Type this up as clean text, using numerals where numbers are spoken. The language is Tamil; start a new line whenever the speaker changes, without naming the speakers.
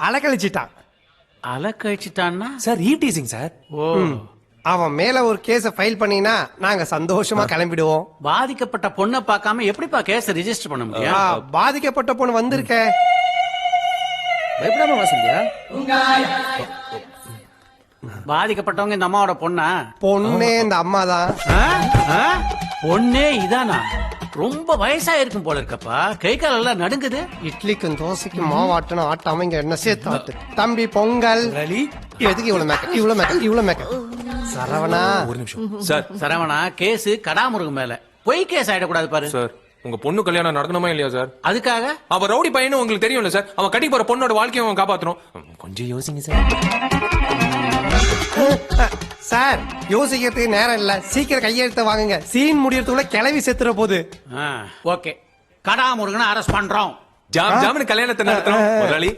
அலக்கழிச்சிட்டான்.
அலக்கழிச்சிட்டான்னா
சார் ஈடீசிங் சார்.
ஓ,
அவன் மேல ஒரு கேஸ ஃபைல் பண்ணினா நாங்க சந்தோஷமா கிளம்பிடுவோம்.
பாதிக்கப்பட்ட பொண்ணை பார்க்காம எப்படிப்பா கேஸ் ரெஜிஸ்டர் பண்ண முடியும்?
பாதிக்கப்பட்ட பொண்ணு வந்திருக்க.
பயப்படாம வா சந்தியா.
பாதிக்கப்பட்டவங்க இந்த அம்மாவோட பொண்ணா?
பொண்ணே இந்த அம்மா தான்.
ஆ? ஆ? பொண்ணே இதானா? ரொம்ப வயசா இருக்கும் போல இருக்கப்பா, கை கால் எல்லாம் நடுங்குது.
இட்லிக்கும் தோசைக்கும் மாவாட்டணும் ஆட்டாம இங்க என்ன சேர்த்து ஆட்டு. தம்பி பொங்கல். எதுக்கு இவ்வளவு மேக்க? சரவணா
ஒரு நிமிஷம் சார்.
சரவணா, கேஸ் கடாமுருகம் மேல பொய் கேஸ் ஆயிடக்கூடாது பாரு.
சார் உங்க பொண்ணு கல்யாணம் நடக்கணுமா இல்லையா சார்?
அதுக்காக
அவ ரவுடி பையனு உங்களுக்கு தெரியும்ல சார். அவன் கட்டி போற பொண்ணோட வாழ்க்கையை அவன் காப்பாத்தணும். கொஞ்சம் யோசிங்க சார்.
சார் யோசிக்கிறதுக்கு நேரம் இல்ல, சீக்கிரம் கையெழுத்த வாங்குங்க. சீன் முடியறதுக்குள்ள கிளவி செத்துற போது.
ஓகே, கடாமுருகனை அரெஸ்ட் பண்றோம்.
ஜாமீன் கல்யாணத்தை நடத்துறோம் முதலாளி.